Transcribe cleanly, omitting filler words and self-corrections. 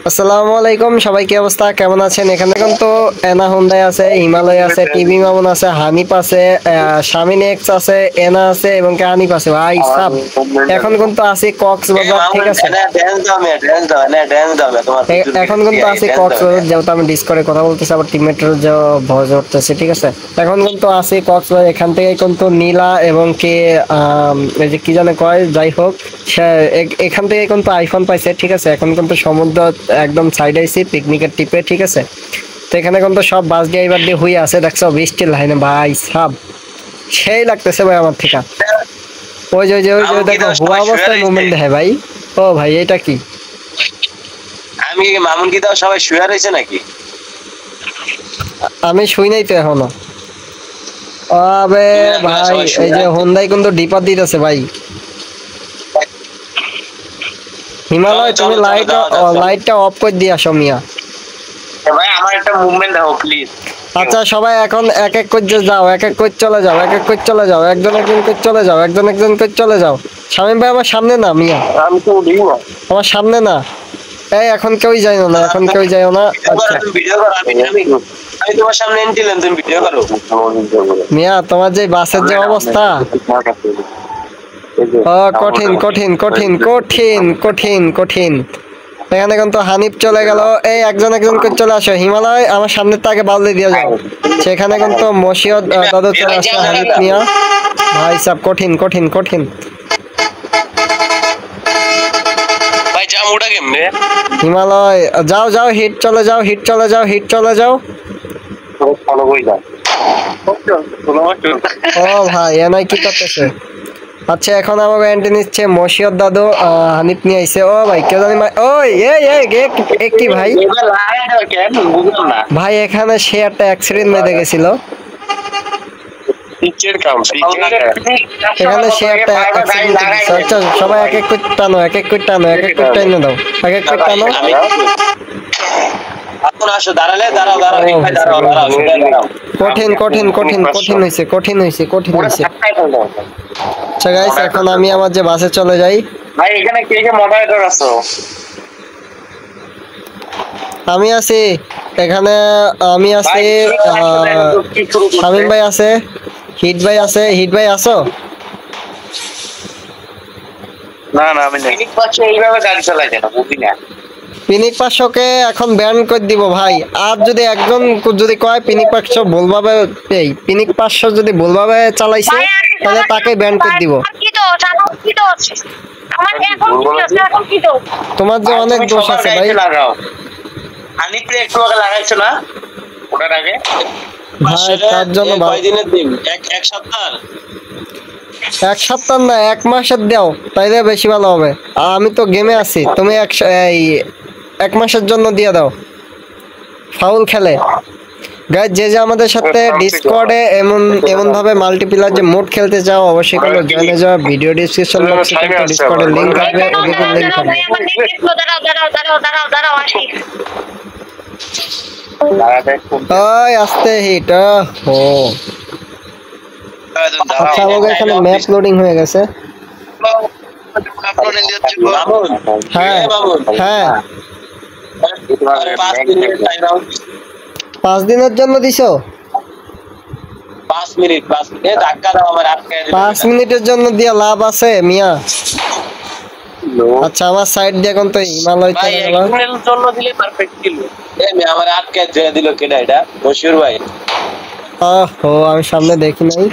আসসালামু আলাইকুম, সবাই কি অবস্থা, কেমন আছেন? এখানে কিন্তু এনা হুন্ডাই আছে, হিমালয় আছে, টিভি মামুন আছে, হানিফ আছে, শামিন এক্স আছে, এনা আছে এবং হানিফ আছে। ভাই সাব এখন কিন্তু আছি কক্সবাজার, ঠিক আছে? এখন কিন্তু আছি কক্সবাজার, যেহেতু আমি ডিসকর্ডে কথা বলতেছি, আবার টিমমেটের যে ভয়েস উঠতেছে, ঠিক আছে? এখন কিন্তু আছি কক্সবাজার। এখান থেকে কিন্তু নীলা এবং কে এই যে কি জানে কয়, যাই হোক, সে এখান থেকে কিন্তু আইফোন পাইছে, ঠিক আছে? এখন কিন্তু সমুদ্র একদম সাইডে আইছি পিকনিকের টিপে, ঠিক আছে? তো এখানে কিন্তু সব বাস ড্রাইভার দিয়ে হয়ে আছে, দেখছো বৃষ্টির লাইনে। ভাই সাব সেই লাগতেছে ভাই আমার থেকে। ওই যে দেখো হুয়া অবস্থায় মুভমেন্ট দেখে ভাই। ও ভাই এটা কি? আমি মামুন কি তাও সবাই শুয়ে রয়েছে নাকি? আমি শুই নাই তো এখনো। আবে ভাই এই যে হোন্ডাই কিন্তু ডিপার দিতেছে ভাই। হিমালয় তুমি লাইটটা অফ করে দিয়ে আসো মিয়া। ভাই আমার একটা মুভমেন্ট দাও প্লিজ। আচ্ছা সবাই এখন এক এক করে যাও, এক এক করে চলে যাও, এক এক করে চলে যাও, একজন একজন করে চলে যাও, একজন একজন করে চলে যাও। শামীম ভাই আমার সামনে না মিয়া, আমি তো উঠিও না। আমার সামনে না। এই এখন কেউই যাইও না, এখন কেউই যাইও না। আচ্ছা ভিডিও করো, আমি তোমার সামনে এনছিলাম, তুমি ভিডিও করো। মিয়া তোমার যে বাসের যে অবস্থা, কঠিন কঠিন কঠিন কঠিন কঠিন কঠিন। এখানে কিন্তু হানিফ চলে গেল। এই একজন একজন করে চলে আসো। হিমালয় আমার সামনের তাকে বালতি দিয়ে যাও। সেখানে কিন্তু মসিয়ত দাদু চলে আসলো, হানিফ মিয়া। ভাই সব কঠিন কঠিন কঠিন। ভাই জাম ওটা কেমনে? হিমালয় যাও যাও, হিট চলে যাও, হিট চলে যাও, হিট চলে যাও। ফলো কই দাও। ও ভাই এনাই কি করতেছে? আচ্ছা এখন আমার ব্যান্ডে নিচ্ছে মসিয়ত দাদু, হানিফ নিয়ে আইছে। ও ভাই কে জানি ওই এই কি ভাই? ভাই এখানে সে একটা অ্যাক্সিডেন্ট মেরে গেছিল। এখানে সে একটা অ্যাক্সিডেন্ট দিচ্ছে। আচ্ছা সবাই এক এক করে টানো, এক এক করে টানো, এক এক করে টানো দাও, এক এক করে টানো। কঠিন কঠিন কঠিন কঠিন হয়েছে, কঠিন হয়েছে, কঠিন হয়েছে। আচ্ছা গাইস এখন আমি আমার যে বাসে চলে যাই। ভাই এখানে কে কে মডারেটর আছো? আমি আছি এখানে, আমি আছি, শামীম ভাই আছে, হিট ভাই আছে। হিট ভাই আছো? না না আমি নেই। এইভাবে গাড়ি চালাই কেন বুঝি না। পিনিক 500কে এখন ব্যান করে দিব ভাই। আর যদি একজন যদি কয় পিনিক 500 ভুলভাবে, এই পিনিক 500 যদি ভুলভাবে চালাইছে তাহলে তাকে ব্যান করে দিব। তোমার যে অনেক দোষ আছে ভাই। হানিফ একটু আগে লাগাইছো না ওটার আগে? ভাই তার জন্য কয়দিনের দিন? এক সপ্তাহ? এক সপ্তাহ না, এক মাসের দাও, তাইলে বেশি ভালো হবে। আর আমি তো গেমে আছি, তুমি এক মাসের জন্য দিয়ে দাও। ফাউল খেলে গাইজ, যে যে আমাদের সাথে ডিসকর্ডে এমন ভাবে মাল্টিপ্লেয়ার যে মোড খেলতে চাও, অবশ্যই কিন্তু জয়েন যাও। ভিডিও ডেসক্রিপশন বক্সে কিন্তু ডিসকর্ডের লিংক থাকবে, ওদিকে লিংক থাকবে। ওই আস্তে হিট। ও আচ্ছা আমাকে এখানে ম্যাপ লোডিং হয়ে গেছে। হ্যাঁ হ্যাঁ 5 দিনের জন্য দিছো? 5 মিনিট ধাক্কা দাও আমার আটকে। 5 মিনিটের জন্য দিয়া লাভ আছে মিয়া? আচ্ছা আমার সাইড দিয়ে এখন তো হিমালয় চলে গেল। এর জন্য দিলে পারফেক্ট ছিল। এই মে আমার আটকে দিয়ে দিল কেডা এটা? বশির ভাই। ওহো আমি সামনে দেখি নাই।